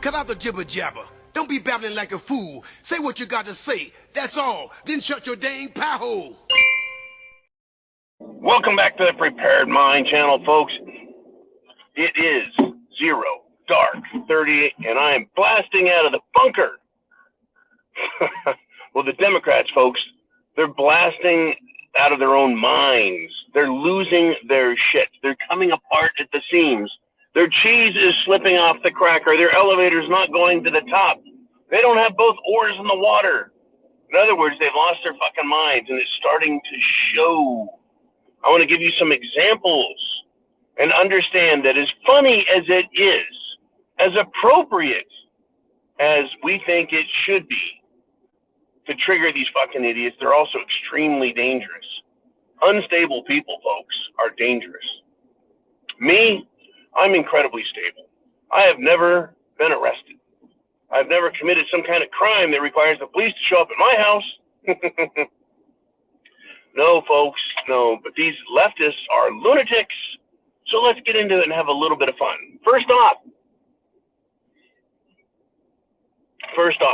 Cut out the jibber jabber. Don't be babbling like a fool. Say what you got to say. That's all. Then shut your dang pie hole. Welcome back to the Prepared Mind channel, folks. It is 0:30, and I am blasting out of the bunker. Well, the Democrats, folks, they're blasting out of their own minds. They're losing their shit. They're coming apart at the seams. Their cheese is slipping off the cracker. Their elevator's not going to the top. They don't have both oars in the water. In other words, they've lost their fucking minds, and it's starting to show. I want to give you some examples and understand that as funny as it is, as appropriate as we think it should be to trigger these fucking idiots, they're also extremely dangerous. Unstable people, folks, are dangerous. Me, I'm incredibly stable. I have never been arrested. I've never committed some kind of crime that requires the police to show up at my house. No, folks, no. But these leftists are lunatics. So let's get into it and have a little bit of fun. First off,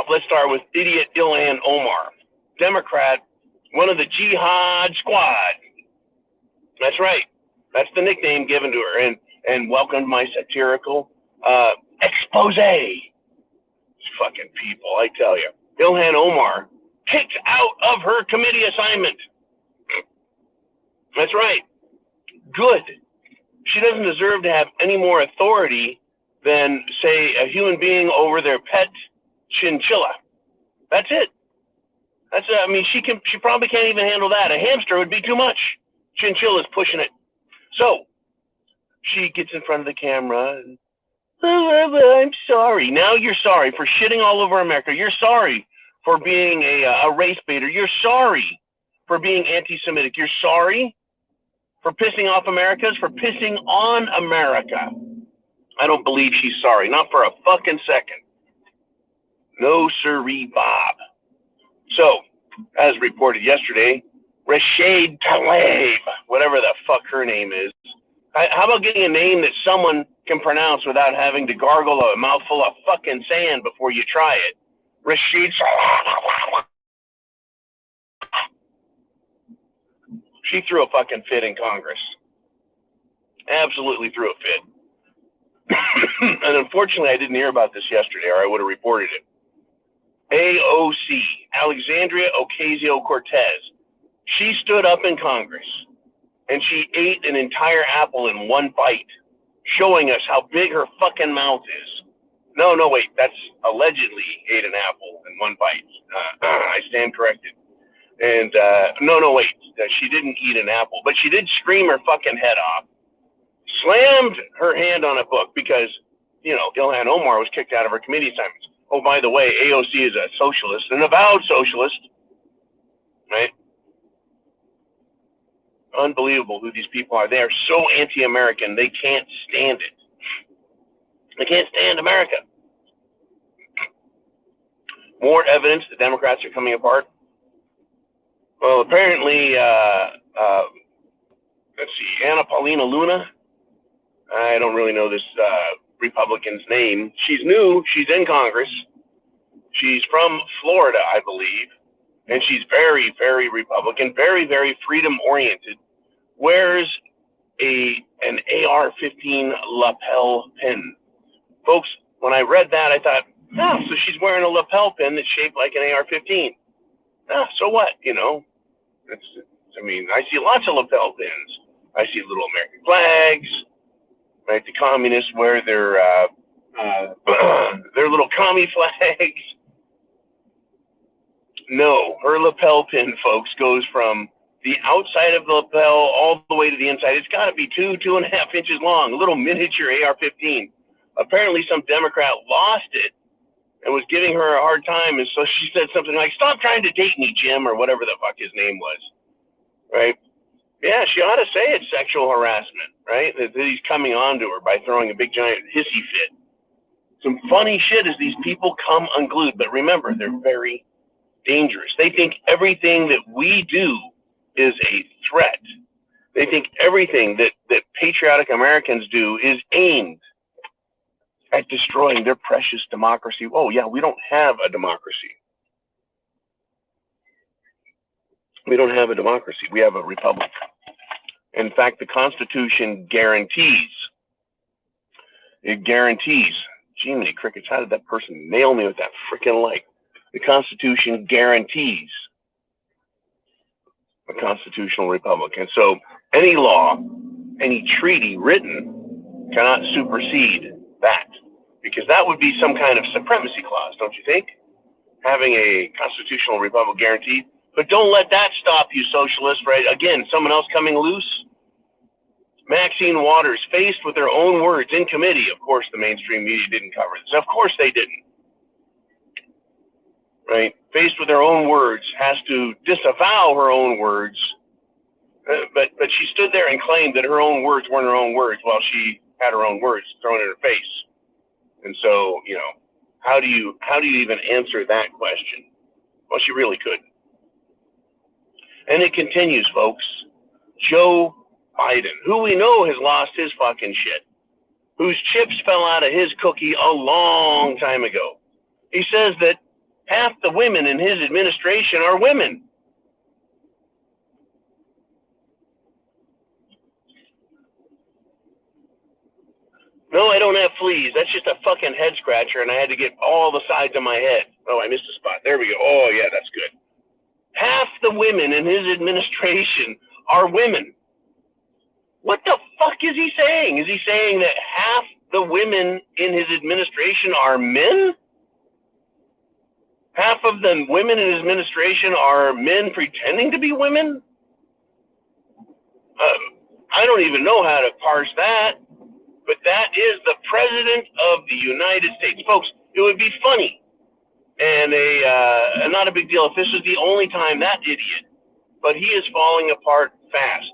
let's start with idiot Ilhan Omar, Democrat, one of the Jihad Squad. That's right. That's the nickname given to her. And welcome to my satirical expose. These fucking people, I tell you. Ilhan Omar kicked out of her committee assignment. That's right. Good. She doesn't deserve to have any more authority than, say, a human being over their pet chinchilla. That's it. She probably can't even handle that. A hamster would be too much. Chinchilla's pushing it. So she gets in front of the camera and, I'm sorry. Now you're sorry for shitting all over America. You're sorry for being a race baiter. You're sorry for being anti-Semitic. You're sorry for pissing off Americans, for pissing on America. I don't believe she's sorry. Not for a fucking second. No sirree, Bob. So, as reported yesterday, Rashid Tlaib, whatever the fuck her name is. How about getting a name that someone can pronounce without having to gargle a mouthful of fucking sand before you try it? Rashid. She threw a fucking fit in Congress. Absolutely threw a fit. And unfortunately, I didn't hear about this yesterday, or I would have reported it. AOC, Alexandria Ocasio-Cortez. She stood up in Congress, and she ate an entire apple in one bite, showing us how big her fucking mouth is. No, wait, that's allegedly ate an apple in one bite. I stand corrected. And wait, she didn't eat an apple, but she did scream her fucking head off, slammed her hand on a book because, Ilhan Omar was kicked out of her committee assignments. Oh, by the way, AOC is a socialist, an avowed socialist, right? Unbelievable who these people are. They are so anti-American, they can't stand it. They can't stand America. More evidence the Democrats are coming apart. Well, apparently, let's see, Anna Paulina Luna. I don't really know this Republican's name. She's new. She's in Congress. She's from Florida, I believe. And she's very, very Republican, very, very freedom-oriented. Wears an AR-15 lapel pin. Folks, when I read that, I thought, so she's wearing a lapel pin that's shaped like an AR-15. So what, I see lots of lapel pins. I see little American flags, right? The communists wear their little commie flags. No, her lapel pin, folks, goes from the outside of the lapel all the way to the inside. It's got to be 2.5 inches long, a little miniature AR-15. Apparently some Democrat lost it and was giving her a hard time, and so she said something like, "Stop trying to date me, Jim," or whatever the fuck his name was, right? Yeah, she ought to say it's sexual harassment, right? That he's coming on to her by throwing a big giant hissy fit. Some funny shit as these people come unglued, but remember, they're very dangerous. They think everything that we do is a threat. They think everything that patriotic Americans do is aimed at destroying their precious democracy. Oh, yeah, we don't have a democracy. We don't have a democracy. We have a republic. In fact, the Constitution guarantees, gee, many crickets, how did that person nail me with that freaking light? The Constitution guarantees a constitutional republic. And so any law, any treaty written cannot supersede that, because that would be some kind of supremacy clause, don't you think? Having a constitutional republic guaranteed. But don't let that stop you, socialists, right? Again, someone else coming loose. Maxine Waters, faced with their own words in committee. Of course, the mainstream media didn't cover this. Of course they didn't. Right? Faced with her own words, has to disavow her own words. But she stood there and claimed that her own words weren't her own words while she had her own words thrown in her face. And so, you know, how do you even answer that question? Well, she really couldn't. And it continues, folks. Joe Biden, who we know has lost his fucking shit, whose chips fell out of his cookie a long time ago. He says that half the women in his administration are women. No, I don't have fleas. That's just a fucking head scratcher, and I had to get all the sides of my head. Oh, I missed a spot. There we go. Oh, yeah, that's good. Half the women in his administration are women. What the fuck is he saying? Is he saying that half the women in his administration are men? Half of the women in his administration are men pretending to be women? I don't even know how to parse that, but that is the President of the United States. Folks, it would be funny and not a big deal if this was the only time that idiot, but he is falling apart fast.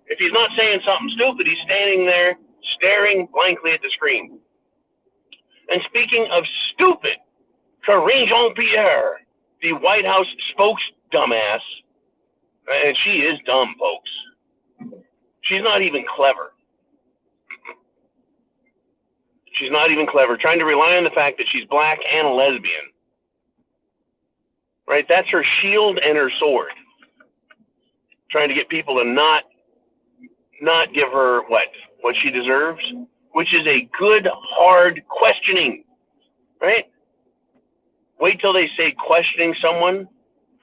If he's not saying something stupid, he's standing there staring blankly at the screen. And speaking of stupid, Karine Jean-Pierre, the White House spokes dumbass, and she is dumb, folks. She's not even clever. She's not even clever, trying to rely on the fact that she's black and a lesbian. Right? That's her shield and her sword. Trying to get people to not give her what she deserves, which is a good, hard questioning. Right? Wait till they say questioning someone.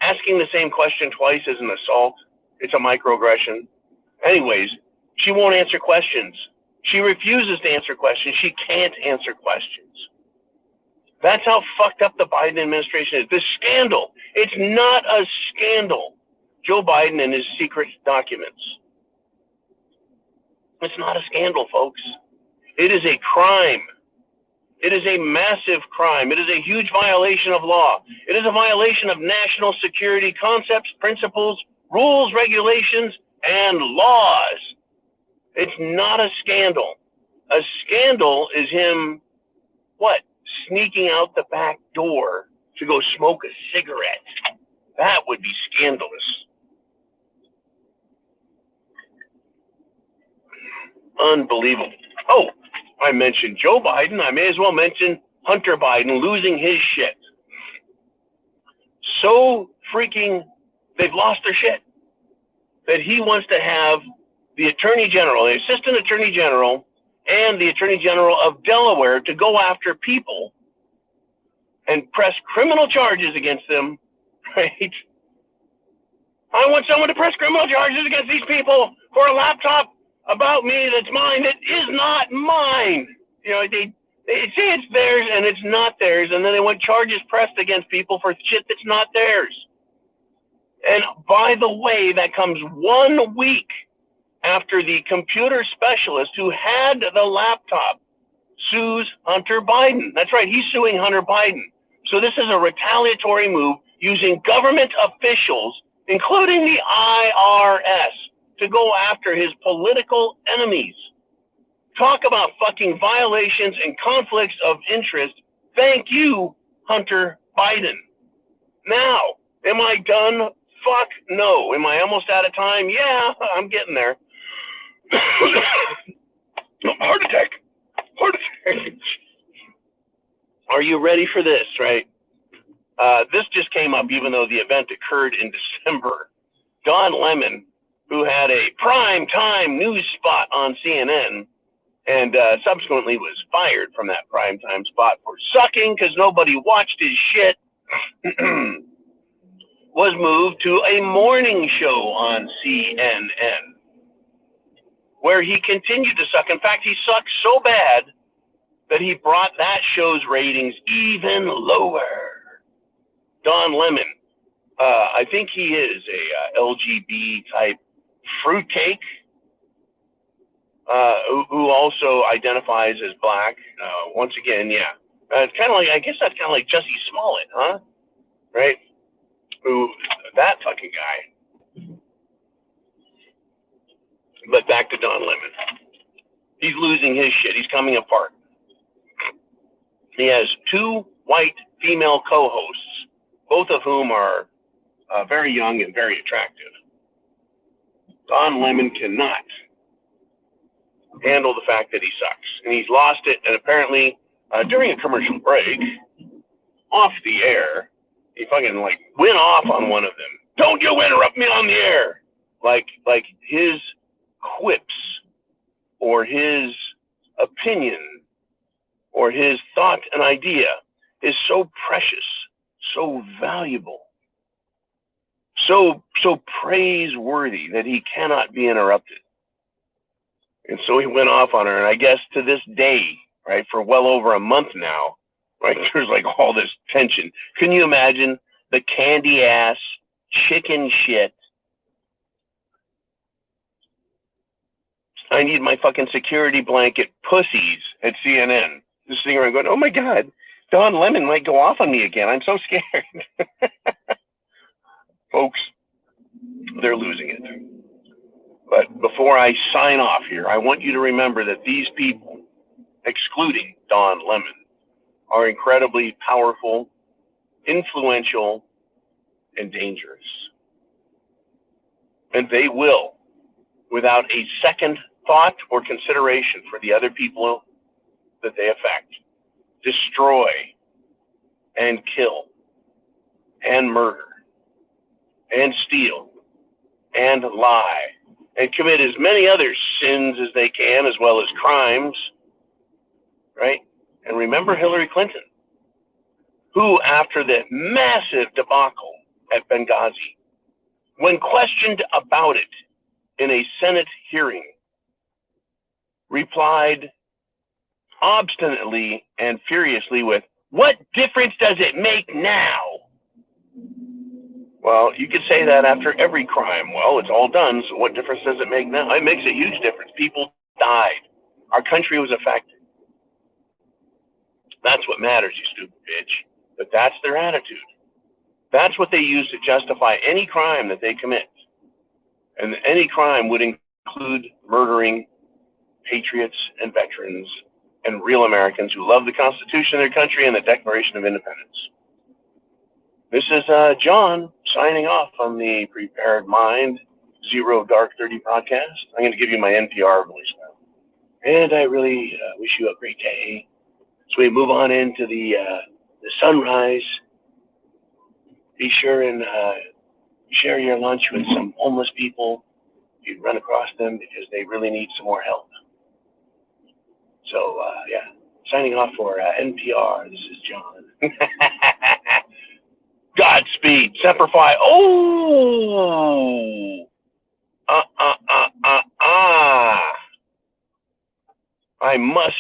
Asking the same question twice is an assault. It's a microaggression. Anyways, she won't answer questions. She refuses to answer questions. She can't answer questions. That's how fucked up the Biden administration is. This scandal. It's not a scandal. Joe Biden and his secret documents. It's not a scandal, folks. It is a crime. It is a massive crime. It is a huge violation of law. It is a violation of national security concepts, principles, rules, regulations, and laws. It's not a scandal. A scandal is him, sneaking out the back door to go smoke a cigarette. That would be scandalous. Unbelievable. Oh, I mentioned Joe Biden. I may as well mention Hunter Biden losing his shit. So freaking, they've lost their shit that he wants to have the Attorney General, the Assistant Attorney General, and the Attorney General of Delaware to go after people and press criminal charges against them, right? I want someone to press criminal charges against these people for a laptop about me that's mine that is not mine. You know, they say it's theirs and it's not theirs, and then they want charges pressed against people for shit that's not theirs. And by the way, that comes 1 week after the computer specialist who had the laptop sues Hunter Biden. That's right, he's suing Hunter Biden. So this is a retaliatory move using government officials, including the IRS, to go after his political enemies. Talk about fucking violations and conflicts of interest. Thank you, Hunter Biden. Now, am I done? Fuck no. Am I almost out of time? Yeah, I'm getting there. Heart attack. you ready for this, right? This just came up even though the event occurred in December. Don Lemon, who had a prime time news spot on CNN and subsequently was fired from that prime time spot for sucking because nobody watched his shit, was moved to a morning show on CNN where he continued to suck. In fact, he sucked so bad that he brought that show's ratings even lower. Don Lemon, I think he is a LGB type fruitcake, who also identifies as black. Once again, yeah. It's kind of like, I guess that's kind of like Jussie Smollett, huh? Right? Who, that fucking guy. But back to Don Lemon. He's losing his shit. He's coming apart. He has two white female co-hosts, both of whom are very young and very attractive. Don Lemon cannot handle the fact that he sucks. And he's lost it. And apparently, during a commercial break, off the air, he fucking like went off on one of them. Don't you interrupt me on the air. Like his quips or his opinion or his thought and idea is so precious, so valuable, so praiseworthy that he cannot be interrupted. And so he went off on her, and I guess to this day, right, for well over a month now, right, there's like all this tension. Can you imagine the candy ass chicken shit? I need my fucking security blanket pussies at CNN. Just sitting around going, oh my God, Don Lemon might go off on me again. I'm so scared. Folks, they're losing it. But before I sign off here, I want you to remember that these people, excluding Don Lemon, are incredibly powerful, influential, and dangerous. And they will, without a second thought or consideration for the other people that they affect, destroy and kill and murder and steal and lie and commit as many other sins as they can, as well as crimes, right? And remember Hillary Clinton, who, after the massive debacle at Benghazi, when questioned about it in a Senate hearing, replied obstinately and furiously with, "What difference does it make now?" Well, you could say that after every crime. Well, it's all done, so what difference does it make now? It makes a huge difference. People died. Our country was affected. That's what matters, you stupid bitch. But that's their attitude. That's what they use to justify any crime that they commit. And any crime would include murdering patriots and veterans and real Americans who love the Constitution of their country and the Declaration of Independence. This is John signing off on the Prepared Mind Zero Dark 30 podcast. I'm going to give you my NPR voice now. And I really wish you a great day. So we move on into the sunrise. Be sure and share your lunch with some homeless people if you run across them, because they really need some more help. So, yeah, signing off for NPR. This is John. Godspeed. Semper Fi. Oh! I must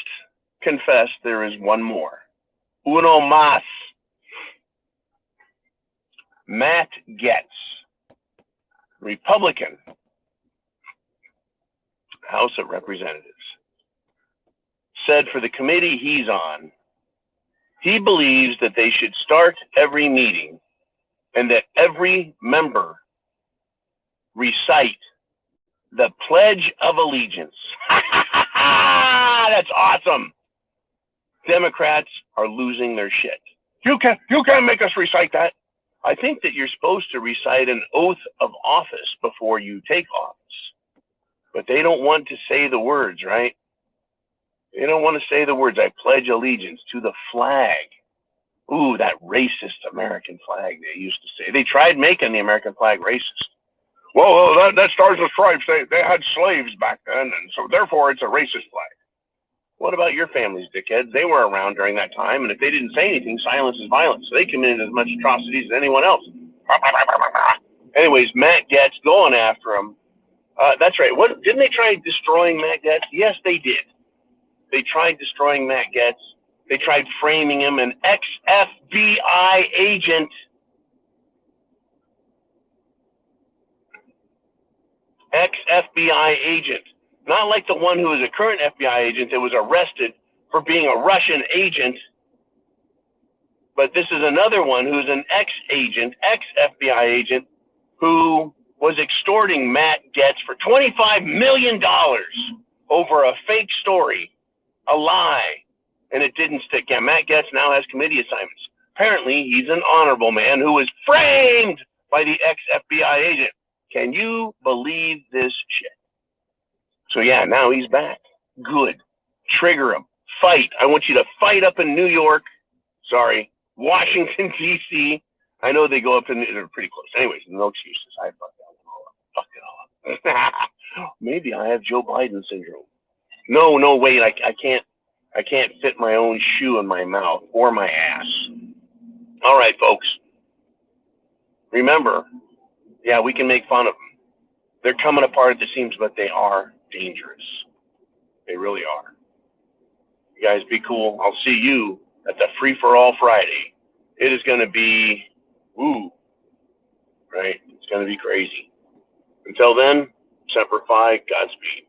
confess there is one more. Uno más. Matt Gaetz, Republican, House of Representatives, said for the committee he's on, he believes that they should start every meeting and that every member recite the Pledge of Allegiance. That's awesome. Democrats are losing their shit. You can't make us recite that. I think that you're supposed to recite an oath of office before you take office. But they don't want to say the words, right? They don't want to say the words, I pledge allegiance to the flag Ooh, that racist American flag, they used to say. They tried making the American flag racist. Well, that Stars and Stripes, they had slaves back then, and so therefore it's a racist flag. What about your families, dickheads? They were around during that time, and if they didn't say anything, silence is violence. So they committed as much atrocities as anyone else. Anyways, Matt Gaetz going after him. That's right. What didn't they try destroying Matt Gaetz? Yes, they did. They tried destroying Matt Gaetz. They tried framing him an ex-FBI agent. Ex-FBI agent. Not like the one who is a current FBI agent that was arrested for being a Russian agent. But this is another one who's an ex-agent, ex-FBI agent, who was extorting Matt Gaetz for $25 million over a fake story, a lie, and it didn't stick. Yeah, Matt Gaetz now has committee assignments. Apparently, he's an honorable man who was framed by the ex-FBI agent. Can you believe this shit? So yeah, now he's back. Good. Trigger him. Fight. I want you to fight up in New York. Sorry, Washington, D.C. I know they go up in, they're pretty close. Anyways, no excuses. I fucked that one all up. Fuck it all up. Maybe I have Joe Biden syndrome. No, wait. I can't fit my own shoe in my mouth or my ass. All right, folks. Remember, yeah, we can make fun of them. They're coming apart at the seams, but they are dangerous. They really are. You guys be cool. I'll see you at the Free for All Friday. It is going to be, right? It's going to be crazy. Until then, Semper Fi, Godspeed.